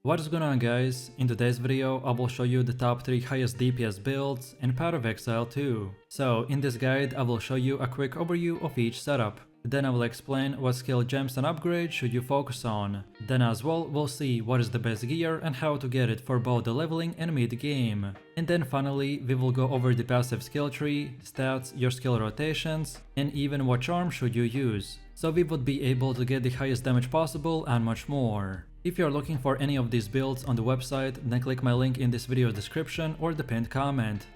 What is going on, guys? In today's video I will show you the top 3 highest DPS builds in Path of Exile 2. So in this guide I will show you a quick overview of each setup. Then I will explain what skill gems and upgrades should you focus on. Then as well we'll see what is the best gear and how to get it for both the leveling and mid game. And then finally we will go over the passive skill tree, stats, your skill rotations, and even what charm should you use, so we would be able to get the highest damage possible and much more. If you are looking for any of these builds on the website, then click my link in this video description or the pinned comment.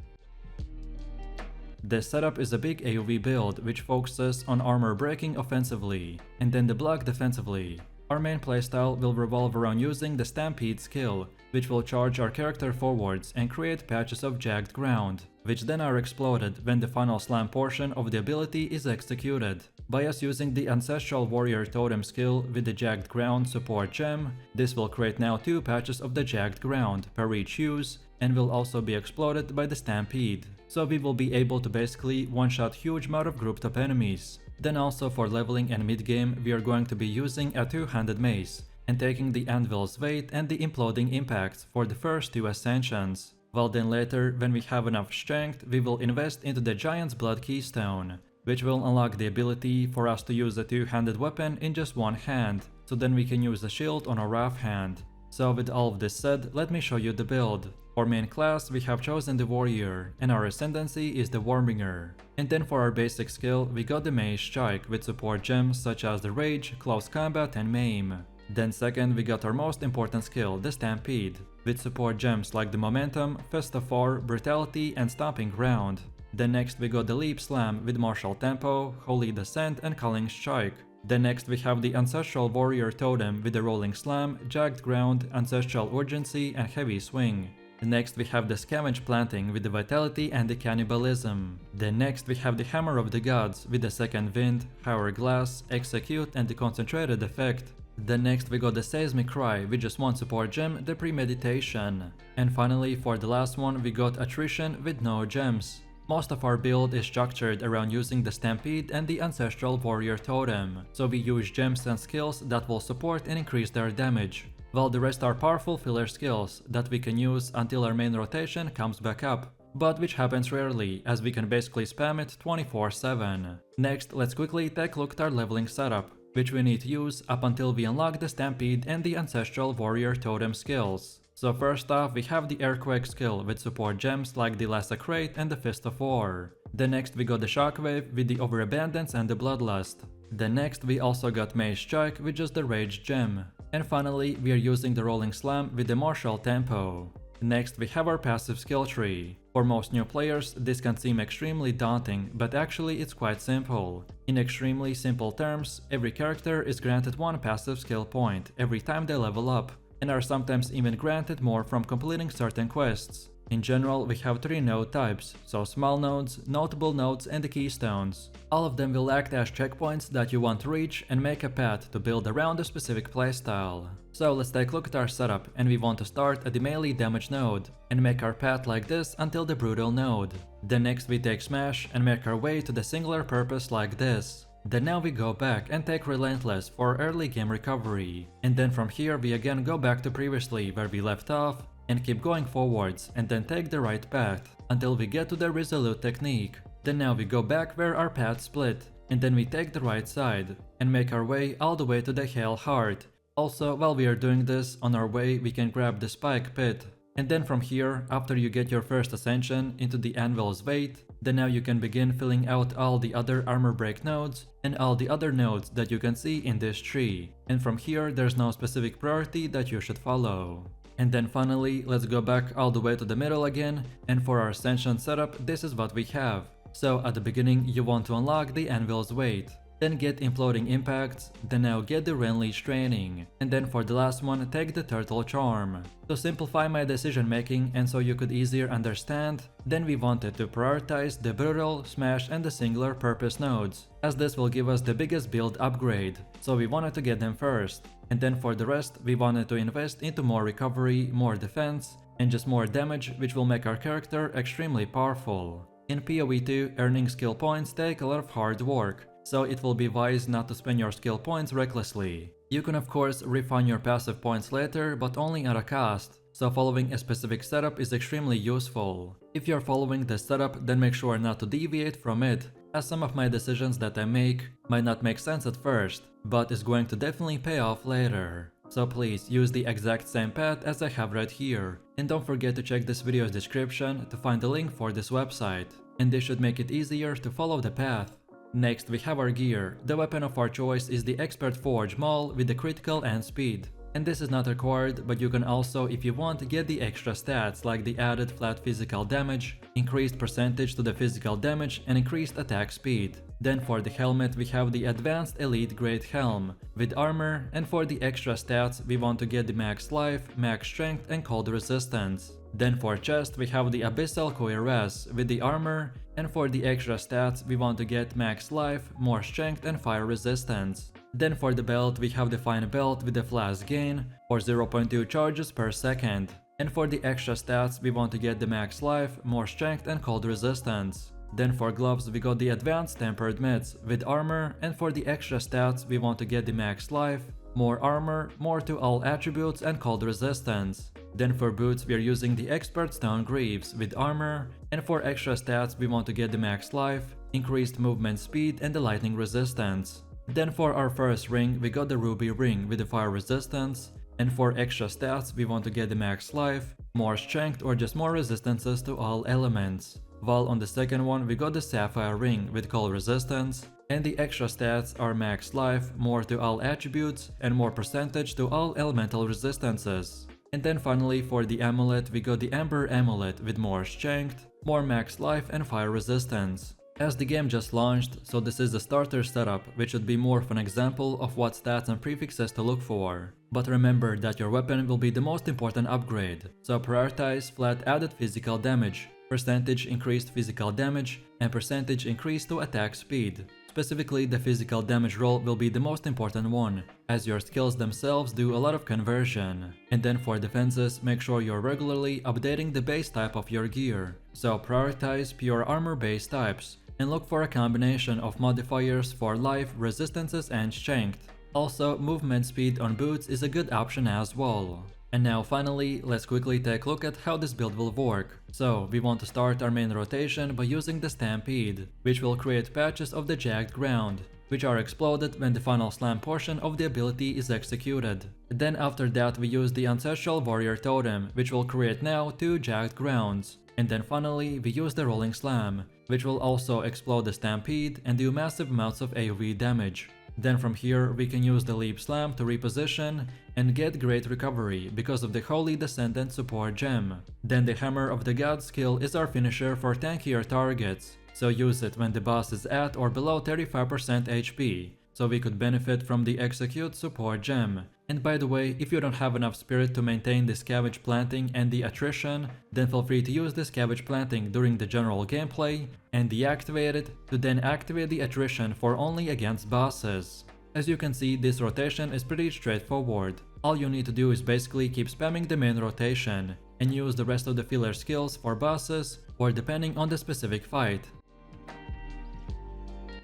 This setup is a big AoE build which focuses on armor breaking offensively, and then the block defensively. Our main playstyle will revolve around using the Stampede skill, which will charge our character forwards and create patches of jagged ground, which then are exploded when the final slam portion of the ability is executed. By us using the Ancestral Warrior Totem skill with the Jagged Ground support gem, this will create now 2 patches of the jagged ground per each use, and will also be exploded by the Stampede. So we will be able to basically one-shot huge amount of grouped up enemies. Then also for leveling and mid-game we are going to be using a 2-handed mace, and taking the anvil's weight and the imploding impacts for the first 2 ascensions. While then later, when we have enough strength, we will invest into the Giant's Blood Keystone, which will unlock the ability for us to use a 2-handed weapon in just one hand, so then we can use the shield on our off hand. So with all of this said, let me show you the build. For main class we have chosen the warrior, and our ascendancy is the warbringer. And then for our basic skill we got the Mace Strike with support gems such as the rage, close combat and maim. Then second we got our most important skill, the Stampede, with support gems like the momentum, fist of 4, brutality and stomping ground. Then next we got the leap slam with martial tempo, holy descent and culling strike. Then next we have the ancestral warrior totem with the rolling slam, jagged ground, ancestral urgency and heavy swing. Next we have the scavenge planting with the vitality and the cannibalism. Then next we have the hammer of the gods with the second wind, hourglass, execute and the concentrated effect. Then next we got the seismic cry with just one support gem, the premeditation. And finally for the last one we got attrition with no gems. Most of our build is structured around using the Stampede and the Ancestral Warrior Totem, so we use gems and skills that will support and increase their damage, while the rest are powerful filler skills that we can use until our main rotation comes back up, but which happens rarely as we can basically spam it 24/7. Next, let's quickly take a look at our leveling setup, which we need to use up until we unlock the Stampede and the Ancestral Warrior Totem skills. So first off we have the Earthquake skill with support gems like the Lassacrate and the Fist of 4. Then next we got the Shockwave with the Overabundance and the Bloodlust. Then next we also got Mace Strike with just the Rage gem. And finally we are using the Rolling Slam with the Martial Tempo. Next we have our passive skill tree. For most new players this can seem extremely daunting, but actually it's quite simple. In extremely simple terms, every character is granted 1 passive skill point every time they level up, and are sometimes even granted more from completing certain quests. In general we have 3 node types, so small nodes, notable nodes and the keystones. All of them will act as checkpoints that you want to reach and make a path to build around a specific playstyle. So let's take a look at our setup, and we want to start at the melee damage node and make our path like this until the brutal node. Then next we take smash and make our way to the singular purpose like this. Then now we go back and take Relentless for early game recovery, and then from here we again go back to previously where we left off and keep going forwards, and then take the right path until we get to the Resolute technique. Then now we go back where our paths split, and then we take the right side and make our way all the way to the Hail Heart. Also, while we are doing this, on our way we can grab the Spike Pit. And then from here, after you get your first ascension into the Anvil's Weight, then now you can begin filling out all the other armor break nodes and all the other nodes that you can see in this tree. And from here there's no specific priority that you should follow. And then finally, let's go back all the way to the middle again, and for our ascension setup this is what we have. So at the beginning you want to unlock the Anvil's Weight, then get imploding impacts, then now get the Renleesh training, and then for the last one take the turtle charm. To simplify my decision making and so you could easier understand, then we wanted to prioritize the brutal, smash and the singular purpose nodes, as this will give us the biggest build upgrade, so we wanted to get them first. And then for the rest we wanted to invest into more recovery, more defense, and just more damage, which will make our character extremely powerful. In POE 2, earning skill points take a lot of hard work, so it will be wise not to spend your skill points recklessly. You can of course refine your passive points later, but only at a cost, so following a specific setup is extremely useful. If you're following the setup, then make sure not to deviate from it, as some of my decisions that I make might not make sense at first, but is going to definitely pay off later. So please use the exact same path as I have right here, and don't forget to check this video's description to find the link for this website, and this should make it easier to follow the path. Next we have our gear. The weapon of our choice is the Expert Forge Maul with the critical and speed. And this is not required, but you can also, if you want, get the extra stats like the added flat physical damage, increased percentage to the physical damage, and increased attack speed. Then for the helmet we have the Advanced Elite Grade Helm with armor, and for the extra stats we want to get the max life, max strength, and cold resistance. Then for chest we have the Abyssal Cuirass with the armor, and for the extra stats we want to get max life, more strength, and fire resistance. Then for the belt we have the Fine Belt with the Flash Gain or 0.2 charges per second. And for the extra stats we want to get the max life, more strength, and cold resistance. Then for gloves we got the Advanced Tempered Mitts with armor, and for the extra stats we want to get the max life, more armor, more to all attributes, and cold resistance. Then for boots we are using the Expert Stone Greaves with armor, and for extra stats we want to get the max life, increased movement speed, and the lightning resistance. Then for our first ring we got the Ruby Ring with the fire resistance, and for extra stats we want to get the max life, more strength, or just more resistances to all elements. While on the second one we got the Sapphire Ring with cold resistance, and the extra stats are max life, more to all attributes, and more percentage to all elemental resistances. And then finally for the amulet we got the Ember Amulet with more strength, more max life, and fire resistance. As the game just launched, so this is the starter setup, which should be more of an example of what stats and prefixes to look for. But remember that your weapon will be the most important upgrade, so prioritize flat added physical damage, percentage increased physical damage, and percentage increase to attack speed. Specifically, the physical damage roll will be the most important one, as your skills themselves do a lot of conversion. And then for defenses, make sure you're regularly updating the base type of your gear, so prioritize pure armor base types, and look for a combination of modifiers for life, resistances, and strength. Also, movement speed on boots is a good option as well. And now finally, let's quickly take a look at how this build will work. So, we want to start our main rotation by using the Stampede, which will create patches of the jagged ground, which are exploded when the final slam portion of the ability is executed. Then after that we use the Ancestral Warrior Totem, which will create now 2 jagged grounds. And then finally we use the Rolling Slam, which will also explode the Stampede and do massive amounts of AoE damage. Then from here we can use the Leap Slam to reposition and get great recovery because of the Holy Descendant support gem. Then the Hammer of the God skill is our finisher for tankier targets, so use it when the boss is at or below 35% HP, so we could benefit from the Execute support gem. And by the way, if you don't have enough spirit to maintain the Scavenge Planting and the Attrition, then feel free to use the Scavenge Planting during the general gameplay and deactivate it to then activate the Attrition for only against bosses. As you can see, this rotation is pretty straightforward. All you need to do is basically keep spamming the main rotation and use the rest of the filler skills for bosses or depending on the specific fight.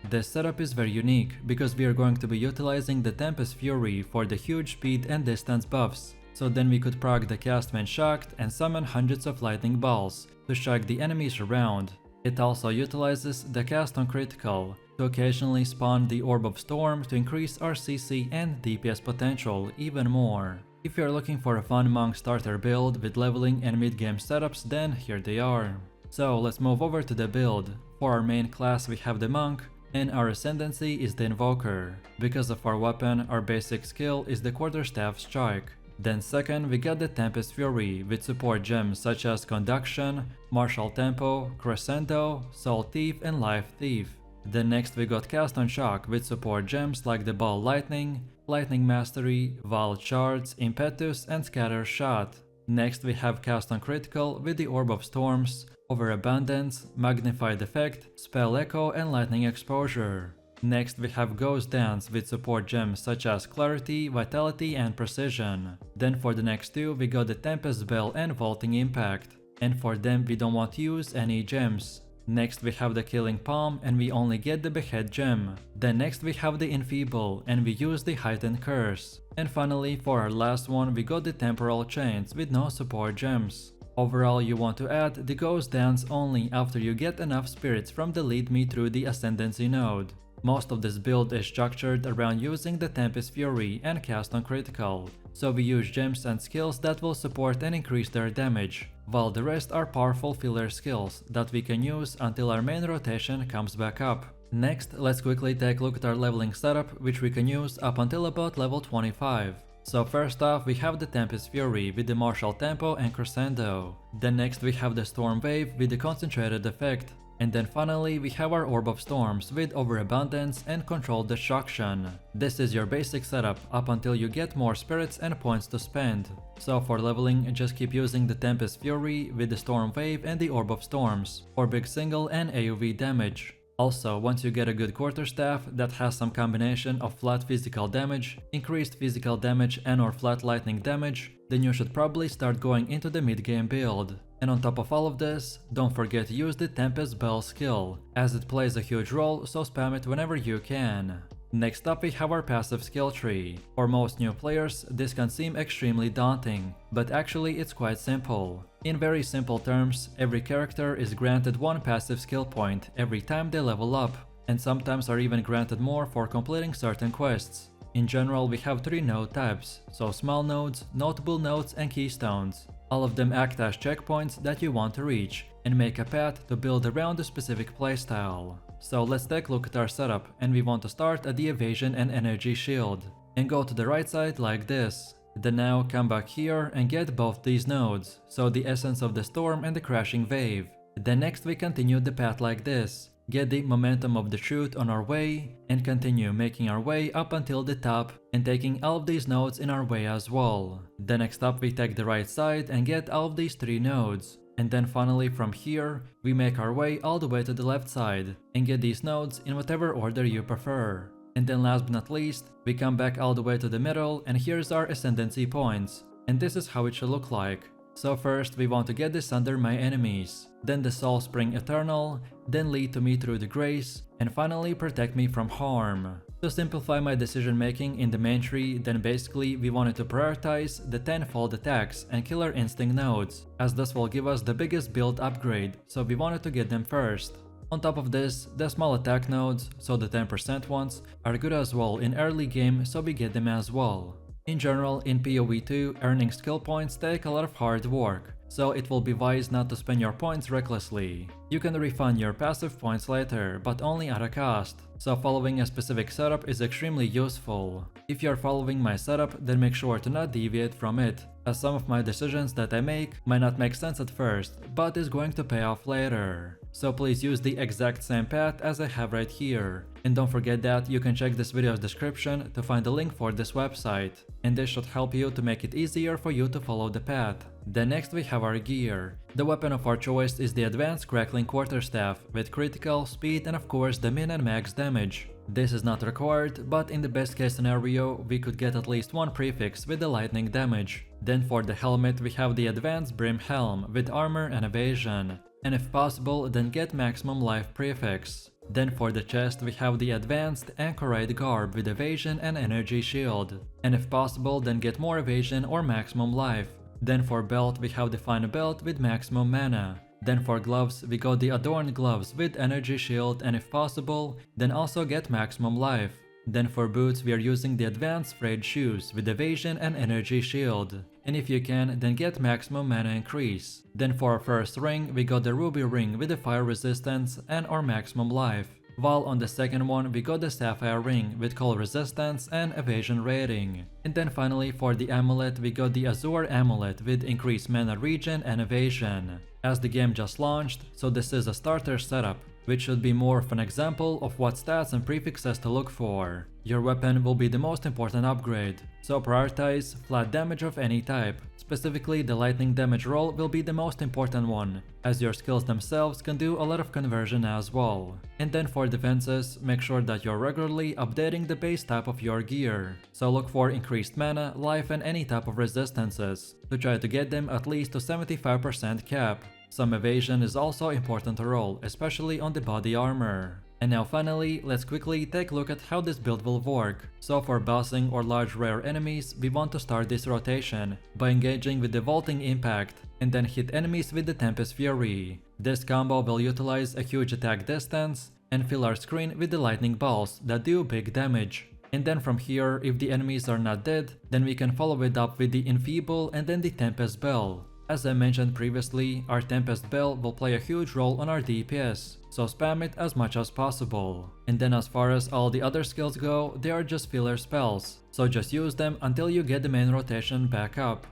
This setup is very unique because we are going to be utilizing the Tempest Fury for the huge speed and distance buffs, so then we could proc the cast when shocked and summon hundreds of lightning balls to shock the enemies around. It also utilizes the cast on critical to occasionally spawn the Orb of Storm to increase our CC and DPS potential even more. If you're looking for a fun monk starter build with leveling and mid-game setups, then here they are. So let's move over to the build. For our main class we have the monk, and our ascendancy is the invoker. Because of our weapon, our basic skill is the quarterstaff strike. Then second we got the Tempest Fury with support gems such as Conduction, Martial Tempo, Crescendo, Soul Thief, and Life Thief. Then next we got Cast on Shock with support gems like the Ball Lightning, Lightning Mastery, Wild Shards, Impetus, and Scatter Shot. Next we have Cast on Critical with the Orb of Storms, Overabundance, Magnified Effect, Spell Echo, and Lightning Exposure. Next we have Ghost Dance with support gems such as Clarity, Vitality, and Precision. Then for the next two we got the Tempest Bell and Vaulting Impact, and for them we don't want to use any gems. Next we have the Killing Palm and we only get the Behead gem. Then next we have the Enfeeble and we use the Heightened Curse. And finally for our last one we got the Temporal Chains with no support gems. Overall you want to add the Ghost Dance only after you get enough spirits from the Lead Me through the Ascendancy node. Most of this build is structured around using the Tempest Fury and cast on critical, so we use gems and skills that will support and increase their damage, while the rest are powerful filler skills that we can use until our main rotation comes back up. Next, let's quickly take a look at our leveling setup, which we can use up until about level 25. So first off we have the Tempest Fury with the Martial Tempo and Crescendo. Then next we have the Storm Wave with the concentrated effect. And then finally we have our Orb of Storms with Overabundance and Controlled Destruction. This is your basic setup up until you get more spirits and points to spend. So for leveling, just keep using the Tempest Fury with the Storm Wave and the Orb of Storms for big single and AoV damage. Also, once you get a good quarterstaff that has some combination of flat physical damage, increased physical damage and or flat lightning damage, then you should probably start going into the mid-game build. And on top of all of this, don't forget to use the Tempest Bell skill, as it plays a huge role, so spam it whenever you can. Next up we have our passive skill tree. For most new players, this can seem extremely daunting, but actually it's quite simple. In very simple terms, every character is granted one passive skill point every time they level up, and sometimes are even granted more for completing certain quests. In general we have 3 node types, so small nodes, notable nodes and keystones. All of them act as checkpoints that you want to reach and make a path to build around a specific playstyle. So let's take a look at our setup, and we want to start at the Evasion and Energy Shield and go to the right side like this. Then now come back here and get both these nodes, so the Essence of the Storm and the Crashing Wave. Then next we continue the path like this, get the Momentum of the Shoot on our way, and continue making our way up until the top and taking all of these nodes in our way as well. Then next up we take the right side and get all of these 3 nodes. And then finally from here, we make our way all the way to the left side and get these nodes in whatever order you prefer. And then last but not least, we come back all the way to the middle and here's our Ascendancy points. And this is how it should look like. So first we want to get the Sunder My Enemies, then the Soul Spring Eternal, then Lead to Me Through the Grace, and finally Protect Me from Harm. To simplify my decision making in the main tree, then basically we wanted to prioritize the 10-fold attacks and Killer Instinct nodes, as this will give us the biggest build upgrade, so we wanted to get them first. On top of this, the small attack nodes, so the 10% ones, are good as well in early game, so we get them as well. In general, in PoE 2, earning skill points take a lot of hard work, so it will be wise not to spend your points recklessly. You can refund your passive points later, but only at a cost, so following a specific setup is extremely useful. If you're following my setup, then make sure to not deviate from it, as some of my decisions that I make might not make sense at first, but is going to pay off later. So please use the exact same path as I have right here. And don't forget that you can check this video's description to find the link for this website, and this should help you to make it easier for you to follow the path. Then next we have our gear. The weapon of our choice is the Advanced Crackling Quarterstaff with critical, speed and of course the min and max damage. This is not required, but in the best case scenario we could get at least one prefix with the lightning damage. Then for the helmet we have the Advanced Brim Helm with armor and evasion, and if possible then get maximum life prefix. Then for the chest we have the Advanced Anchorite Garb with evasion and energy shield, and if possible then get more evasion or maximum life. Then for belt we have the Fine Belt with maximum mana. Then for gloves we got the Adorned Gloves with energy shield, and if possible then also get maximum life. Then for boots we are using the Advanced Frayed Shoes with evasion and energy shield, and if you can then get maximum mana increase. Then for our first ring we got the Ruby Ring with the fire resistance and or maximum life, while on the second one we got the Sapphire Ring with cold resistance and evasion rating. And then finally for the amulet we got the Azure Amulet with increased mana regen and evasion. As the game just launched, so this is a starter setup, which should be more of an example of what stats and prefixes to look for. Your weapon will be the most important upgrade, so prioritize flat damage of any type. Specifically, the lightning damage roll will be the most important one, as your skills themselves can do a lot of conversion as well. And then for defenses, make sure that you're regularly updating the base type of your gear, so look for increased mana, life and any type of resistances, to try to get them at least to 75% cap. Some evasion is also important to roll, especially on the body armor. And now finally, let's quickly take a look at how this build will work. So for bossing or large rare enemies, we want to start this rotation by engaging with the Vaulting Impact and then hit enemies with the Tempest Fury. This combo will utilize a huge attack distance and fill our screen with the lightning balls that do big damage. And then from here, if the enemies are not dead, then we can follow it up with the Enfeeble and then the Tempest Bell. As I mentioned previously, our Tempest Bell will play a huge role on our DPS, so spam it as much as possible. And then as far as all the other skills go, they are just filler spells, so just use them until you get the main rotation back up.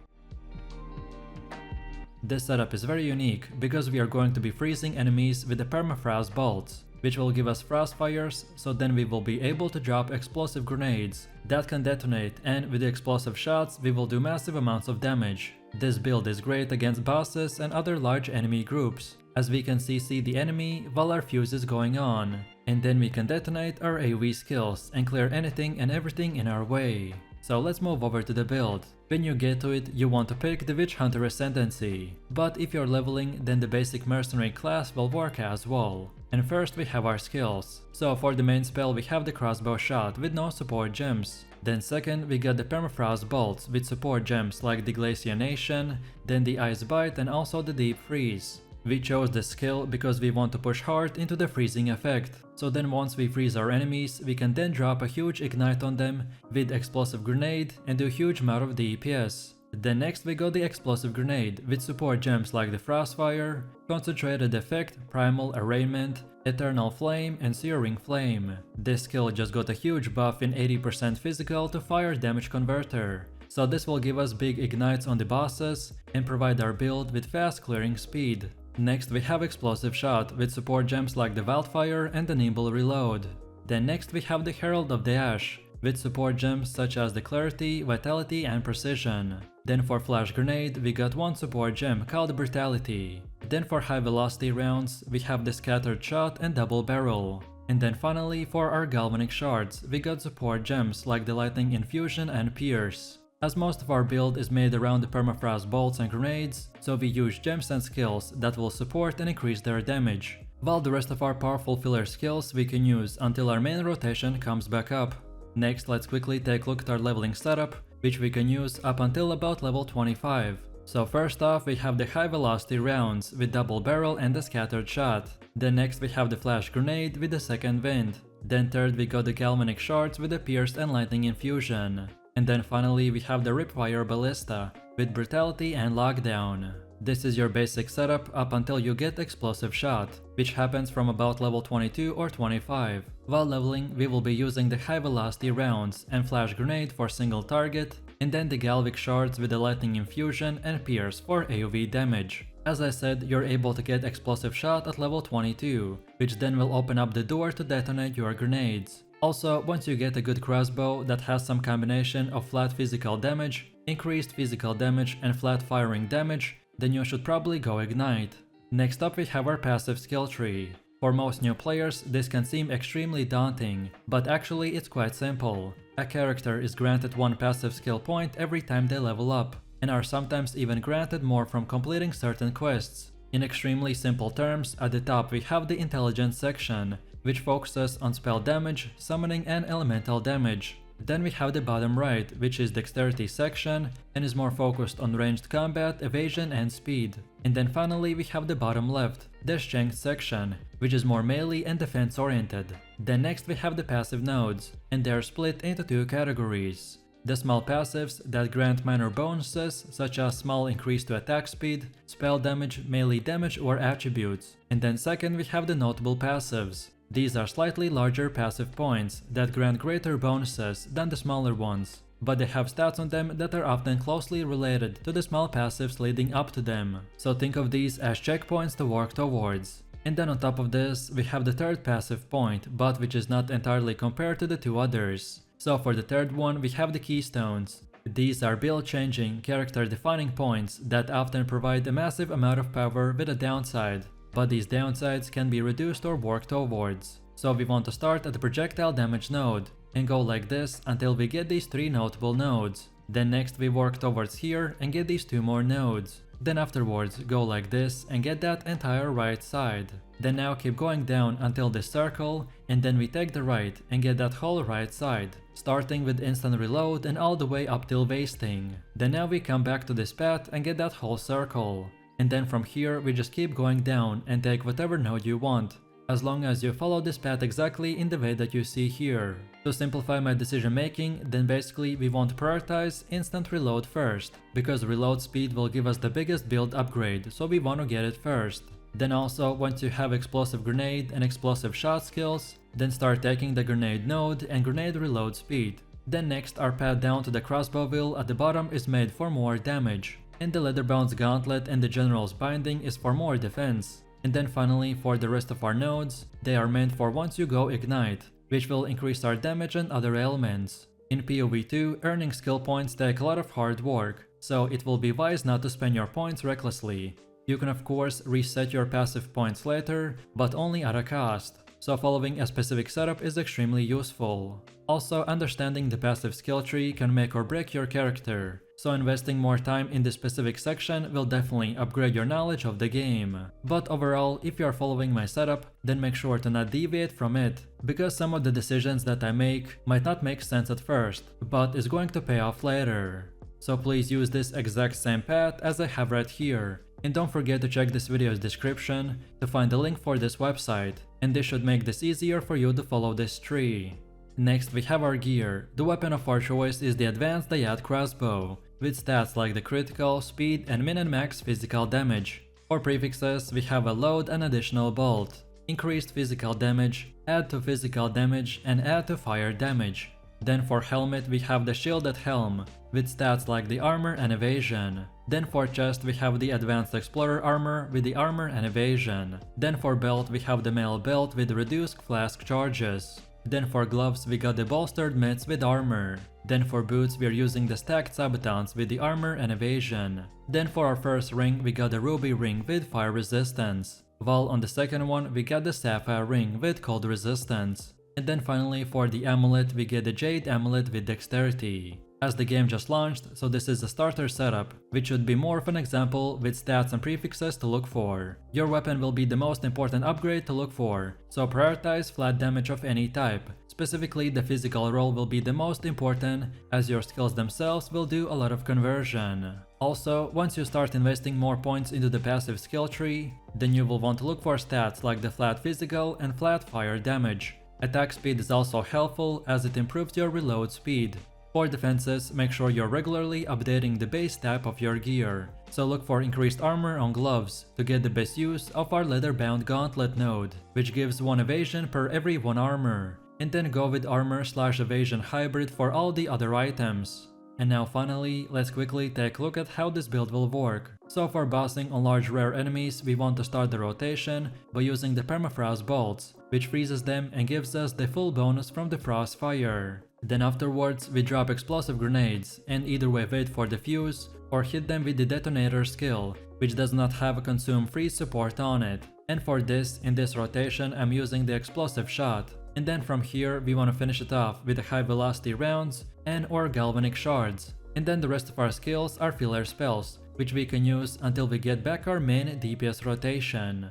This setup is very unique because we are going to be freezing enemies with the permafrost bolts, which will give us frost fires, so then we will be able to drop explosive grenades that can detonate, and with the explosive shots we will do massive amounts of damage. This build is great against bosses and other large enemy groups, as we can CC the enemy while our fuse is going on, and then we can detonate our AoE skills and clear anything and everything in our way. So let's move over to the build. When you get to it, you want to pick the Witch Hunter Ascendancy, but if you're leveling, then the basic mercenary class will work as well. And first we have our skills. So for the main spell we have the crossbow shot with no support gems. Then second we got the permafrost bolts with support gems like the glaciation, then the ice bite and also the deep freeze. We chose this skill because we want to push hard into the freezing effect. So then once we freeze our enemies, we can then drop a huge ignite on them with explosive grenade and do a huge amount of DPS. Then next we got the explosive grenade with support gems like the Frostfire, Concentrated Effect, Primal Arraignment, Eternal Flame and Searing Flame. This skill just got a huge buff in 80% physical to fire damage converter. So this will give us big ignites on the bosses and provide our build with fast clearing speed. Next we have Explosive Shot with support gems like the Wildfire and the Nimble Reload. Then next we have the Herald of the Ash with support gems such as the Clarity, Vitality and Precision. Then for Flash Grenade we got one support gem called Brutality. Then for high velocity rounds we have the Scattered Shot and Double Barrel. And then finally for our Galvanic Shards we got support gems like the Lightning Infusion and Pierce. As most of our build is made around the permafrost bolts and grenades, so we use gems and skills that will support and increase their damage, while the rest of our powerful filler skills we can use until our main rotation comes back up. Next let's quickly take a look at our leveling setup, which we can use up until about level 25. So first off we have the high velocity rounds with double barrel and the scattered shot. Then next we have the flash grenade with the second wind. Then third we got the galvanic shards with the pierced and lightning infusion. And then finally we have the Ripfire Ballista with Brutality and Lockdown. This is your basic setup up until you get Explosive Shot, which happens from about level 22 or 25. While leveling, we will be using the high velocity rounds and Flash Grenade for single target, and then the Galvic Shards with the Lightning Infusion and Pierce for AoE damage. As I said, you're able to get Explosive Shot at level 22, which then will open up the door to detonate your grenades. Also, once you get a good crossbow that has some combination of flat physical damage, increased physical damage and flat firing damage, then you should probably go Ignite. Next up we have our passive skill tree. For most new players this can seem extremely daunting, but actually it's quite simple. A character is granted one passive skill point every time they level up, and are sometimes even granted more from completing certain quests. In extremely simple terms, at the top we have the intelligence section, which focuses on spell damage, summoning and elemental damage. Then we have the bottom right, which is dexterity section and is more focused on ranged combat, evasion and speed. And then finally we have the bottom left, the strength section, which is more melee and defense oriented. Then next we have the passive nodes, and they are split into two categories. The small passives that grant minor bonuses such as small increase to attack speed, spell damage, melee damage or attributes. And then second we have the notable passives. These are slightly larger passive points that grant greater bonuses than the smaller ones, but they have stats on them that are often closely related to the small passives leading up to them. So think of these as checkpoints to work towards. And then on top of this, we have the third passive point, but which is not entirely compared to the two others. So for the third one, we have the keystones. These are build-changing, character-defining points that often provide a massive amount of power with a downside. But these downsides can be reduced or worked towards. So we want to start at the projectile damage node and go like this until we get these three notable nodes. Then next we work towards here and get these 2 more nodes. Then afterwards go like this and get that entire right side. Then now keep going down until this circle, and then we take the right and get that whole right side, starting with instant reload and all the way up till wasting. Then now we come back to this path and get that whole circle. And then from here we just keep going down and take whatever node you want, as long as you follow this path exactly in the way that you see here. To simplify my decision making, then basically we want to prioritize instant reload first, because reload speed will give us the biggest build upgrade, so we want to get it first. Then also, once you have explosive grenade and explosive shot skills, then start taking the grenade node and grenade reload speed. Then next our path down to the crossbow wheel at the bottom is made for more damage, and the leatherbound's gauntlet and the general's binding is for more defense. And then finally, for the rest of our nodes, they are meant for once you go ignite, which will increase our damage and other ailments. In POE 2, earning skill points take a lot of hard work, so it will be wise not to spend your points recklessly. You can of course reset your passive points later, but only at a cost, so following a specific setup is extremely useful. Also, understanding the passive skill tree can make or break your character, so investing more time in this specific section will definitely upgrade your knowledge of the game. But overall, if you are following my setup, then make sure to not deviate from it, because some of the decisions that I make might not make sense at first, but is going to pay off later. So please use this exact same path as I have right here, and don't forget to check this video's description to find the link for this website, and this should make this easier for you to follow this tree. Next we have our gear. The weapon of our choice is the advanced Dayat crossbow, with stats like the critical, speed and min and max physical damage. For prefixes we have a load and additional bolt, increased physical damage, add to physical damage and add to fire damage. Then for helmet we have the shielded helm, with stats like the armor and evasion. Then for chest we have the advanced explorer armor with the armor and evasion. Then for belt we have the mail belt with reduced flask charges. Then for gloves we got the bolstered mitts with armor. Then for boots we are using the stacked sabatons with the armor and evasion. Then for our first ring we got the ruby ring with fire resistance, while on the second one we got the sapphire ring with cold resistance. And then finally for the amulet we get the jade amulet with dexterity. As the game just launched, so this is a starter setup, which should be more of an example with stats and prefixes to look for. Your weapon will be the most important upgrade to look for, so prioritize flat damage of any type. Specifically, the physical roll will be the most important, as your skills themselves will do a lot of conversion. Also, once you start investing more points into the passive skill tree, then you will want to look for stats like the flat physical and flat fire damage. Attack speed is also helpful as it improves your reload speed. For defenses, make sure you're regularly updating the base type of your gear, so look for increased armor on gloves to get the best use of our leather-bound gauntlet node, which gives 1 evasion per every 1 armor, and then go with armor/evasion hybrid for all the other items. And now finally, let's quickly take a look at how this build will work. So for bossing on large rare enemies, we want to start the rotation by using the permafrost bolts, which freezes them and gives us the full bonus from the frost fire. Then afterwards, we drop explosive grenades and either way wait for the fuse or hit them with the detonator skill, which does not have a consume freeze support on it. And for this, in this rotation, I'm using the explosive shot. And then from here, we want to finish it off with the high velocity rounds and or galvanic shards. And then the rest of our skills are filler spells, which we can use until we get back our main DPS rotation.